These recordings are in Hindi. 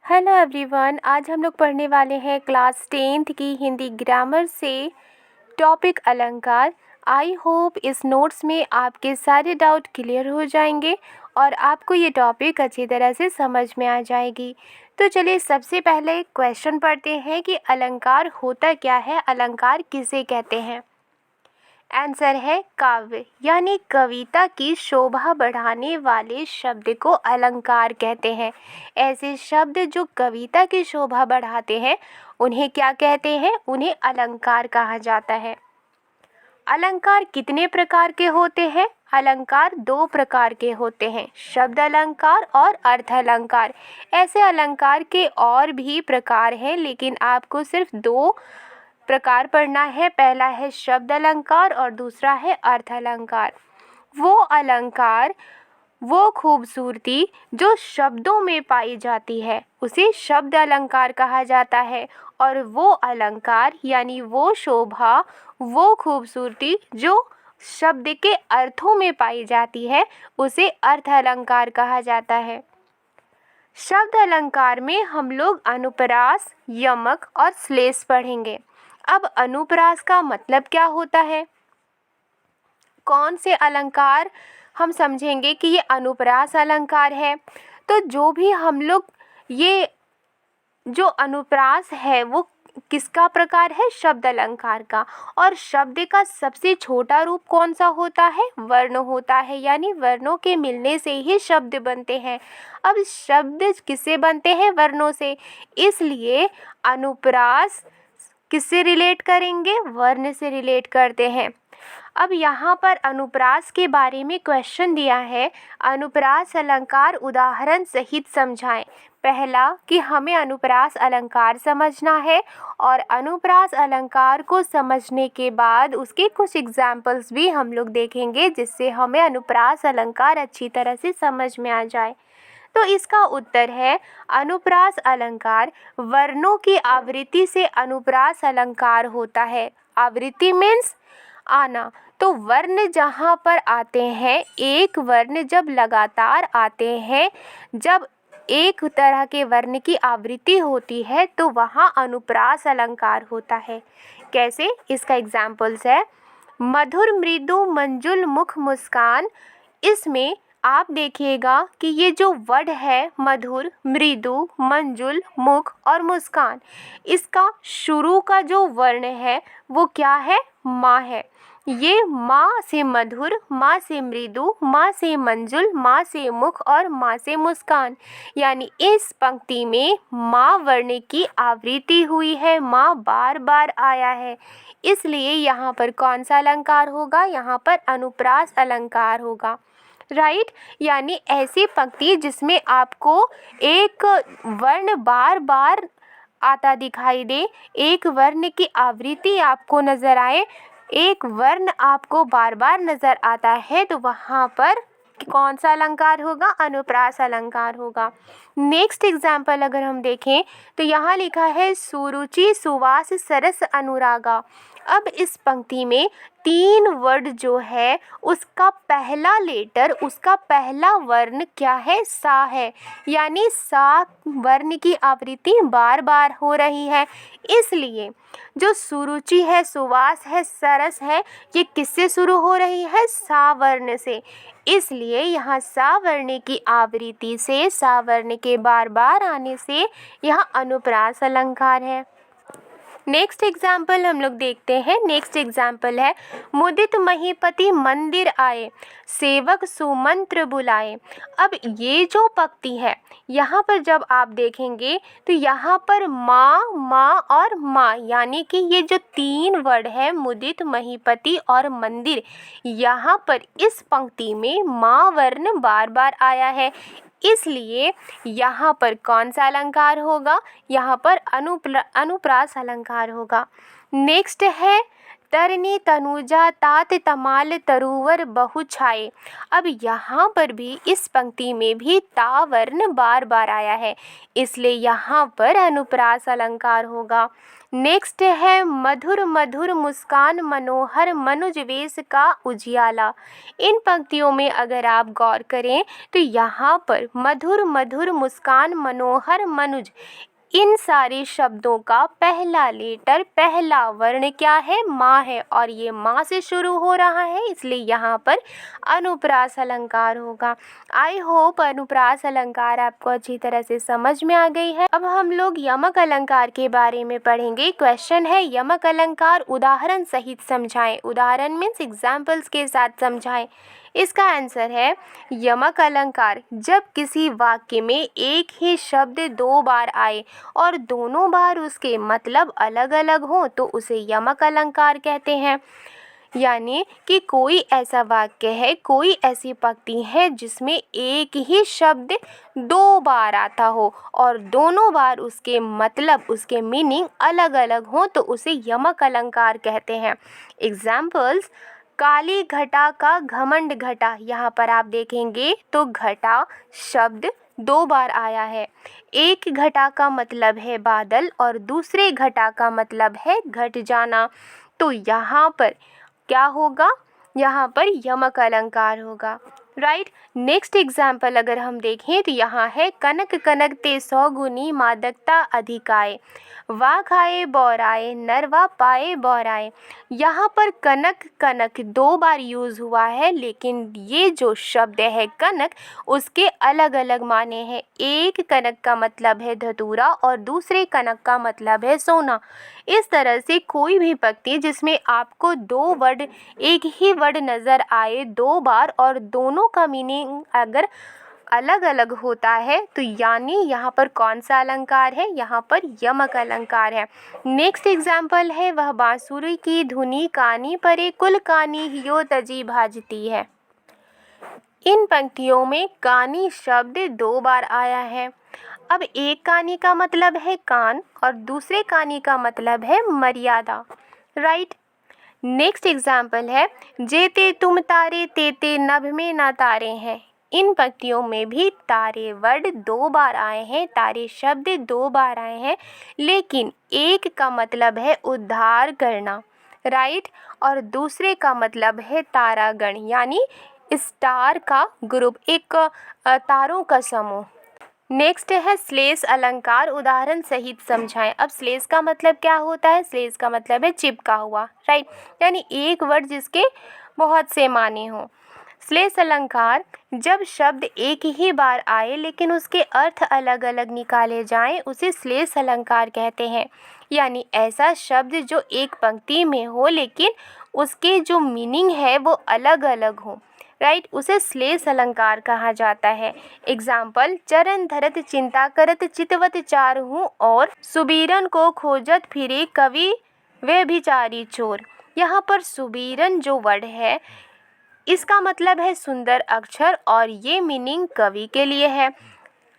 हेलो एवरीवन, आज हम लोग पढ़ने वाले हैं क्लास 10th की हिंदी ग्रामर से टॉपिक अलंकार। आई होप इस नोट्स में आपके सारे डाउट क्लियर हो जाएंगे और आपको ये टॉपिक अच्छी तरह से समझ में आ जाएगी। तो चलिए सबसे पहले क्वेश्चन पढ़ते हैं कि अलंकार होता क्या है, अलंकार किसे कहते हैं। आंसर है काव्य, यानी कविता की शोभा बढ़ाने वाले शब्द को अलंकार कहते हैं। ऐसे शब्द जो कविता की शोभा बढ़ाते हैं उन्हें क्या कहते हैं, उन्हें अलंकार कहा जाता है। अलंकार कितने प्रकार के होते हैं? अलंकार दो प्रकार के होते हैं, शब्द अलंकार और अर्थ अलंकार। ऐसे अलंकार के और भी प्रकार हैं, लेकिन आपको सिर्फ दो प्रकार पढ़ना है। पहला है शब्द अलंकार और दूसरा है अर्थ अलंकार। वो अलंकार, वो खूबसूरती जो शब्दों में पाई जाती है उसे शब्द अलंकार कहा जाता है, और वो अलंकार यानी वो शोभा, वो खूबसूरती जो शब्द के अर्थों में पाई जाती है उसे अर्थ अलंकार कहा जाता है। शब्द अलंकार में हम लोग अनुप्रास, यमक और श्लेष पढ़ेंगे। अब अनुप्रास का मतलब क्या होता है, कौन से अलंकार हम समझेंगे कि ये अनुप्रास अलंकार है। तो जो भी हम लोग ये जो अनुप्रास है वो किसका प्रकार है, शब्द अलंकार का। और शब्द का सबसे छोटा रूप कौन सा होता है, वर्ण होता है, यानी वर्णों के मिलने से ही शब्द बनते हैं। अब शब्द किससे बनते हैं, वर्णों से, इसलिए अनुप्रास किससे रिलेट करेंगे, वर्ण से रिलेट करते हैं। अब यहाँ पर अनुप्रास के बारे में क्वेश्चन दिया है, अनुप्रास अलंकार उदाहरण सहित समझाएं। पहला कि हमें अनुप्रास अलंकार समझना है, और अनुप्रास अलंकार को समझने के बाद उसके कुछ एग्जाम्पल्स भी हम लोग देखेंगे जिससे हमें अनुप्रास अलंकार अच्छी तरह से समझ में आ जाए। तो इसका उत्तर है अनुप्रास अलंकार वर्णों की आवृत्ति से अनुप्रास अलंकार होता है। आवृत्ति मीन्स आना। तो वर्ण जहाँ पर आते हैं, एक वर्ण जब लगातार आते हैं, जब एक तरह के वर्ण की आवृत्ति होती है तो वहाँ अनुप्रास अलंकार होता है। कैसे, इसका एग्जाम्पल्स है मधुर मृदु मंजुल मुख मुस्कान। इसमें आप देखिएगा कि ये जो वर्ड है मधुर, मृदु, मंजुल, मुख और मुस्कान, इसका शुरू का जो वर्ण है वो क्या है, माँ है। ये माँ से मधुर, माँ से मृदु, माँ से मंजुल, माँ से मुख और माँ से मुस्कान, यानी इस पंक्ति में माँ वर्ण की आवृत्ति हुई है, माँ बार बार आया है, इसलिए यहाँ पर कौन सा अलंकार होगा, यहाँ पर अनुप्रास अलंकार होगा। राइट, यानी ऐसी पंक्ति जिसमें आपको एक वर्ण बार बार आता दिखाई दे, एक वर्ण की आवृत्ति आपको नजर आए, एक वर्ण आपको बार बार नजर आता है, तो वहाँ पर कौन सा अलंकार होगा, अनुप्रास अलंकार होगा। नेक्स्ट एग्जाम्पल अगर हम देखें तो यहाँ लिखा है सुरुचि सुवास सरस अनुरागा। अब इस पंक्ति में तीन वर्ड जो है उसका पहला लेटर, उसका पहला वर्ण क्या है, सा है, यानी सा वर्ण की आवृत्ति बार बार हो रही है। इसलिए जो सुरुचि है, सुवास है, सरस है, ये किससे शुरू हो रही है, सा वर्ण से, इसलिए यहाँ सा वर्ण की आवृत्ति से, सा वर्ण के बार बार आने से यहाँ अनुप्रास अलंकार है। नेक्स्ट एग्जाम्पल हम लोग देखते हैं। नेक्स्ट एग्जाम्पल है मुदित महीपति मंदिर आए, सेवक सुमंत्र बुलाए। अब ये जो पंक्ति है यहाँ पर जब आप देखेंगे तो यहाँ पर माँ, माँ और माँ, यानी कि ये जो तीन वर्ड है मुदित, महीपति और मंदिर, यहाँ पर इस पंक्ति में माँ वर्ण बार बार आया है, इसलिए यहाँ पर कौन सा अलंकार होगा, यहाँ पर अनुप्रास अलंकार होगा। नेक्स्ट है तरनी तनुजा तात तमाल तरुवर बहु छाए। अब यहाँ पर भी इस पंक्ति में भी ता वर्ण बार बार आया है, इसलिए यहाँ पर अनुप्रास अलंकार होगा। नेक्स्ट है मधुर मधुर मुस्कान मनोहर मनुज वेश का उजियाला। इन पंक्तियों में अगर आप गौर करें तो यहाँ पर मधुर मधुर मुस्कान मनोहर मनुज, इन सारे शब्दों का पहला लेटर, पहला वर्ण क्या है? माँ है, और ये माँ से शुरू हो रहा है, इसलिए यहाँ पर अनुप्रास अलंकार होगा। आई होप अनुप्रास अलंकार आपको अच्छी तरह से समझ में आ गई है। अब हम लोग यमक अलंकार के बारे में पढ़ेंगे। क्वेश्चन है यमक अलंकार उदाहरण सहित समझाएं। उदाहरण मीन्स एग्जाम्पल्स के साथ समझाएं। इसका आंसर है यमक अलंकार जब किसी वाक्य में एक ही शब्द दो बार आए और दोनों बार उसके मतलब अलग अलग हों तो उसे यमक अलंकार कहते हैं। यानी कि कोई ऐसा वाक्य है, कोई ऐसी पंक्ति है जिसमें एक ही शब्द दो बार आता हो और दोनों बार उसके मतलब, उसके मीनिंग अलग अलग हों तो उसे यमक अलंकार कहते हैं। एग्जाम्पल्स, काली घटा का घमंड घटा। यहाँ पर आप देखेंगे तो घटा शब्द दो बार आया है। एक घटा का मतलब है बादल और दूसरे घटा का मतलब है घट जाना, तो यहाँ पर क्या होगा? यहाँ पर यमक अलंकार होगा। राइट। नेक्स्ट एग्जाम्पल अगर हम देखें तो यहाँ है कनक कनक ते 100 गुनी मादकता अधिकाए, वा खाए बौराए नर वा पाए बौराए। यहाँ पर कनक कनक दो बार यूज़ हुआ है, लेकिन ये जो शब्द है कनक, उसके अलग अलग माने हैं। एक कनक का मतलब है धतूरा और दूसरे कनक का मतलब है सोना। इस तरह से कोई भी पंक्ति जिसमें आपको दो वर्ड, एक ही वर्ड नज़र आए दो बार और दोनों का मीनिंग अगर अलग अलग होता है तो यानी यहाँ पर कौन सा अलंकार है? यहाँ पर यमक अलंकार है। नेक्स्ट एग्जाम्पल है वह बांसुरी की धुनी कानी परे कुल कानी हियो तजी भाजती है। इन पंक्तियों में कानी शब्द दो बार आया है। अब एक कानी का मतलब है कान और दूसरे कानी का मतलब है मर्यादा। राइट। नेक्स्ट एग्जाम्पल है जेते तुम तारे तेते नभ में ना तारे हैं। इन पंक्तियों में भी तारे वर्ड दो बार आए हैं, तारे शब्द दो बार आए हैं, लेकिन एक का मतलब है उद्धार करना, राइट, और दूसरे का मतलब है तारागण, यानी स्टार का ग्रुप, एक तारों का समूह। नेक्स्ट है श्लेष अलंकार उदाहरण सहित समझाएं। अब श्लेष का मतलब क्या होता है? श्लेष का मतलब है चिपका हुआ, राइट, यानी एक वर्ड जिसके बहुत से माने हों। श्लेष अलंकार जब शब्द एक ही बार आए लेकिन उसके अर्थ अलग अलग निकाले जाएं उसे श्लेष अलंकार कहते हैं। यानी ऐसा शब्द जो एक पंक्ति में हो लेकिन उसके जो मीनिंग है वो अलग अलग हो, राइट, उसे श्लेष अलंकार कहा जाता है। एग्जाम्पल, चरण धरत चिंता करत चितवत चार हूँ और सुबीरन को खोजत फिरे कवि वे भिचारी चोर। यहाँ पर सुबीरन जो वर्ड है इसका मतलब है सुंदर अक्षर और ये मीनिंग कवि के लिए है,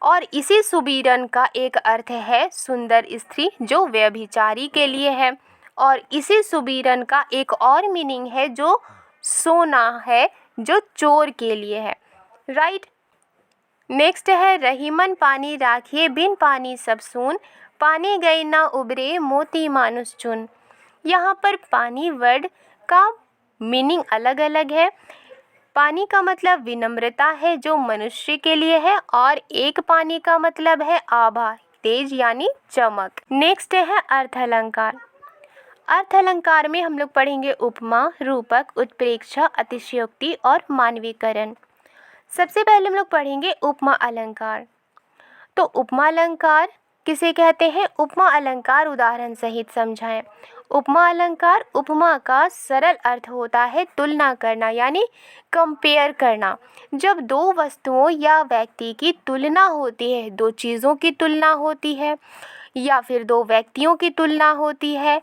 और इसी सुबीरन का एक अर्थ है सुंदर स्त्री जो व्यभिचारी के लिए है, और इसी सुबीरन का एक और मीनिंग है जो सोना है जो चोर के लिए है, राइट। नेक्स्ट है रहीमन पानी राखिए बिन पानी सब सून, पानी गई ना उबरे मोती मानुस चुन। यहाँ पर पानी वर्ड का मीनिंग अलग अलग है। पानी का मतलब विनम्रता है जो मनुष्य के लिए है, और एक पानी का मतलब है आभा, तेज यानी चमक। नेक्स्ट है अर्थ अलंकार। अर्थ अलंकार में हम लोग पढ़ेंगे उपमा, रूपक, उत्प्रेक्षा, अतिशयोक्ति और मानवीकरण। सबसे पहले हम लोग पढ़ेंगे उपमा अलंकार। तो उपमा अलंकार किसे कहते हैं? उपमा अलंकार उदाहरण सहित समझाएं। उपमा अलंकार, उपमा का सरल अर्थ होता है तुलना करना, यानी कंपेयर करना। जब दो वस्तुओं या व्यक्ति की तुलना होती है, दो चीज़ों की तुलना होती है या फिर दो व्यक्तियों की तुलना होती है,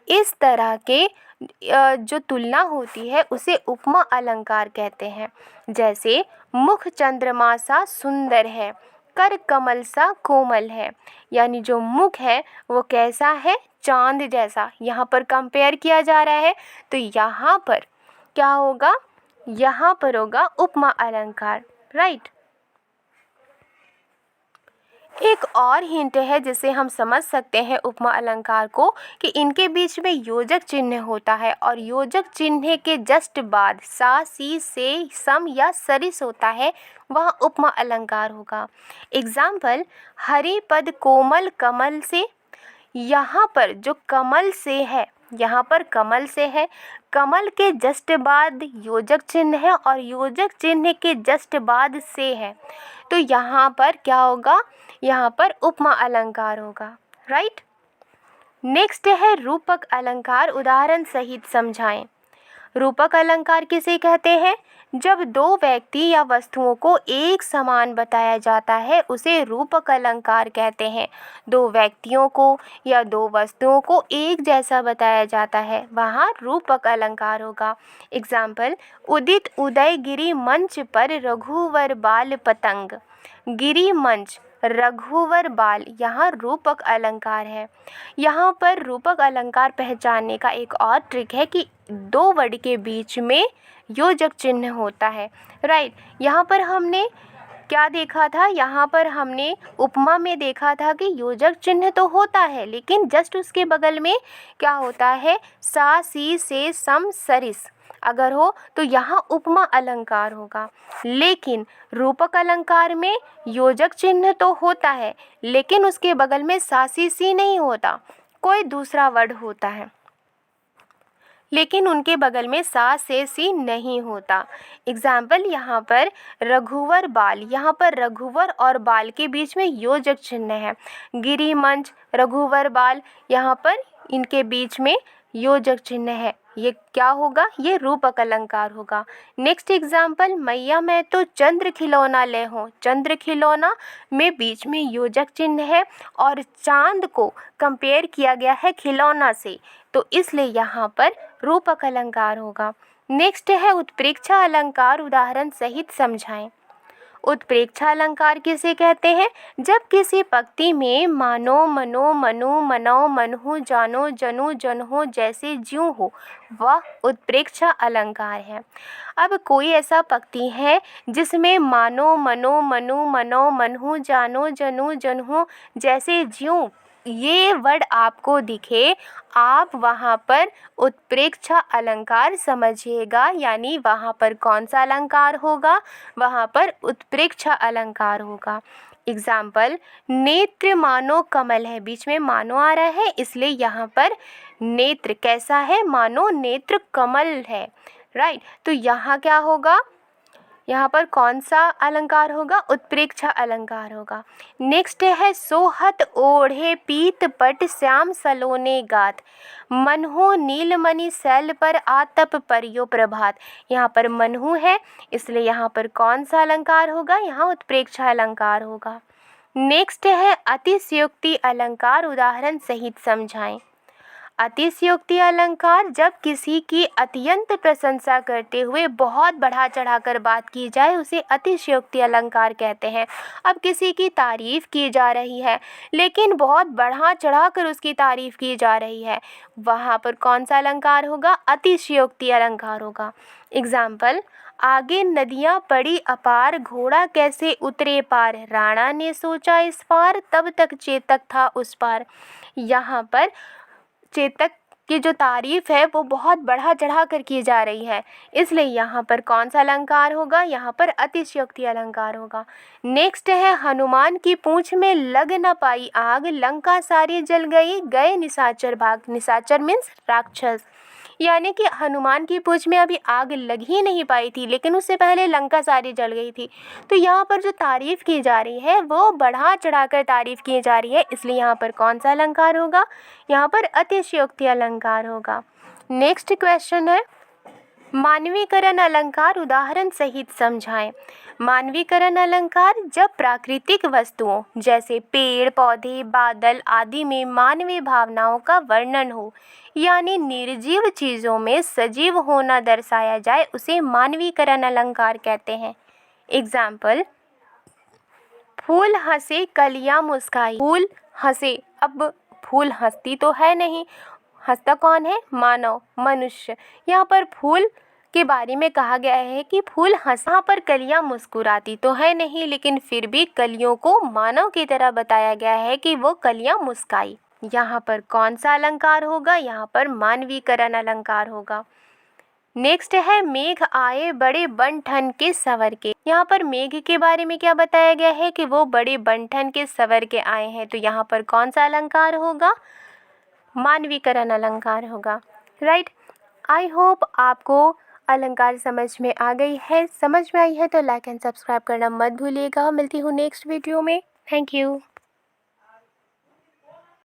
इस तरह के जो तुलना होती है उसे उपमा अलंकार कहते हैं। जैसे मुख चंद्रमा सा सुंदर है, कर कमल सा कोमल है, यानी जो मुख है वो कैसा है? चांद जैसा। यहाँ पर कंपेयर किया जा रहा है, तो यहाँ पर क्या होगा? यहाँ पर होगा उपमा अलंकार, राइट। एक और हिंट है जिससे हम समझ सकते हैं उपमा अलंकार को कि इनके बीच में योजक चिन्ह होता है और योजक चिन्ह के जस्ट बाद सा, सी, से, सम या सरिस होता है, वह उपमा अलंकार होगा। एग्जाम्पल, हरि पद कोमल कमल से। यहाँ पर जो कमल से है, यहाँ पर कमल से है, कमल के जस्ट बाद योजक चिन्ह है और योजक चिन्ह के जस्ट बाद से है, तो यहाँ पर क्या होगा, यहाँ पर उपमा अलंकार होगा। राइट। नेक्स्ट है रूपक अलंकार, उदाहरण सहित समझाएं। रूपक अलंकार किसे कहते हैं? जब दो व्यक्ति या वस्तुओं को एक समान बताया जाता है उसे रूपक अलंकार कहते हैं। दो व्यक्तियों को या दो वस्तुओं को एक जैसा बताया जाता है, वहाँ रूपक अलंकार होगा। एग्जाम्पल, उदित उदय गिरि मंच पर रघुवर बाल पतंग। गिरि मंच, रघुवर बाल, यहाँ रूपक अलंकार है। यहाँ पर रूपक अलंकार पहचानने का एक और ट्रिक है कि दो वर्ड के बीच में योजक चिन्ह होता है। राइट। यहाँ पर हमने क्या देखा था, यहाँ पर हमने उपमा में देखा था कि योजक चिन्ह तो होता है लेकिन जस्ट उसके बगल में क्या होता है, सा, सी, से, सम, सरिस अगर हो तो यहाँ उपमा अलंकार होगा। लेकिन रूपक अलंकार में योजक चिन्ह तो होता है लेकिन उसके बगल में सा, सी, सी नहीं होता, कोई दूसरा वर्ड होता है, लेकिन उनके बगल में सा, से, सी नहीं होता। एग्जाम्पल, यहाँ पर रघुवर बाल, यहाँ पर रघुवर और बाल के बीच में योजक चिन्ह है। गिरि मंच, रघुवर बाल, यहाँ पर इनके बीच में योजक चिन्ह है, ये क्या होगा, ये रूपक अलंकार होगा। नेक्स्ट एग्जाम्पल, मैया मैं तो चंद्र खिलौना ले हूँ। चंद्र खिलौना में बीच में योजक चिन्ह है और चांद को कंपेयर किया गया है खिलौना से, तो इसलिए यहाँ पर रूपक अलंकार होगा। नेक्स्ट है उत्प्रेक्षा अलंकार, उदाहरण सहित समझाएं। उत्प्रेक्षा अलंकार किसे कहते हैं? जब किसी पंक्ति में मानो, मनो, मनु, मनो, मनहु, जानो, जनु, जनहो जैसे ज्यों हो, वह उत्प्रेक्षा अलंकार है। अब कोई ऐसा पंक्ति है जिसमें मानो, मनो, मनु, मनो, मनहु, जानो, जनु, जनहो जैसे ज्यों ये वर्ड आपको दिखे, आप वहाँ पर उत्प्रेक्षा अलंकार समझिएगा, यानी वहाँ पर कौन सा अलंकार होगा, वहाँ पर उत्प्रेक्षा अलंकार होगा। एग्जाम्पल, नेत्र मानो कमल है, बीच में मानो आ रहा है इसलिए यहाँ पर नेत्र कैसा है, मानो नेत्र कमल है। राइट। तो यहाँ क्या होगा, यहाँ पर कौन सा अलंकार होगा, उत्प्रेक्षा अलंकार होगा। नेक्स्ट है सोहत ओढ़े पीत पट श्याम सलोने गात। मनहु नीलमणि शैल पर आतप परियो प्रभात। यहाँ पर मनहु है इसलिए यहाँ पर कौन सा अलंकार होगा, यहाँ उत्प्रेक्षा अलंकार होगा। नेक्स्ट है अतिशयोक्ति अलंकार, उदाहरण सहित समझाएं। अतिशयोक्ति अलंकार, जब किसी की अत्यंत प्रशंसा करते हुए बहुत बढ़ा चढ़ाकर बात की जाए उसे अतिशयोक्ति अलंकार कहते हैं। अब किसी की तारीफ की जा रही है लेकिन बहुत बढ़ा चढ़ाकर उसकी तारीफ की जा रही है, वहाँ पर कौन सा अलंकार होगा, अतिशयोक्ति अलंकार होगा। एग्जाम्पल, आगे नदियाँ पड़ी अपार, घोड़ा कैसे उतरे पार, राणा ने सोचा इस पार, तब तक चेतक था उस पार। यहाँ पर चेतक की जो तारीफ है वो बहुत बढ़ा चढ़ा कर की जा रही है, इसलिए यहाँ पर कौन सा अलंकार होगा, यहाँ पर अतिशयोक्ति अलंकार होगा। नेक्स्ट है हनुमान की पूंछ में लग न पाई आग, लंका सारी जल गई, गए निशाचर भाग। निशाचर मीन्स राक्षस, यानी कि हनुमान की पूंछ में अभी आग लग ही नहीं पाई थी लेकिन उससे पहले लंका सारी जल गई थी। तो यहाँ पर जो तारीफ की जा रही है वो बढ़ा चढ़ाकर तारीफ की जा रही है, इसलिए यहाँ पर कौन सा अलंकार होगा, यहाँ पर अतिशयोक्ति अलंकार होगा। नेक्स्ट क्वेश्चन है मानवीकरण अलंकार, उदाहरण सहित समझाएं। मानवीकरण अलंकार, जब प्राकृतिक वस्तुओं जैसे पेड़ पौधे बादल आदि में मानवीय भावनाओं का वर्णन हो, यानी निर्जीव चीज़ों में सजीव होना दर्शाया जाए, उसे मानवीकरण अलंकार कहते हैं। एग्जाम्पल, फूल हंसे कलियां मुस्काई। फूल हंसे, अब फूल हंसती तो है नहीं, हंसता कौन है, मानव, मनुष्य। यहाँ पर फूल के बारे में कहा गया है कि फूल यहाँ पर कलियां मुस्कुराती तो है नहीं, लेकिन फिर भी कलियों को मानव की तरह बताया गया है कि वो कलियां मुस्काई। यहाँ पर कौन सा अलंकार होगा? यहाँ पर मानवीकरण अलंकार होगा। नेक्स्ट है मेघ आए बड़े बन ठन के सवर के। यहाँ पर मेघ के बारे में क्या बताया गया है कि वो बड़े बन ठन के सवर के आए हैं, तो यहाँ पर कौन सा अलंकार होगा? मानवीकरण अलंकार होगा। राइट। आई होप आपको अलंकार समझ में आ गई है। समझ में आई है तो लाइक एंड सब्सक्राइब करना मत भूलिएगा। मिलती हूँ नेक्स्ट वीडियो में। Thank you.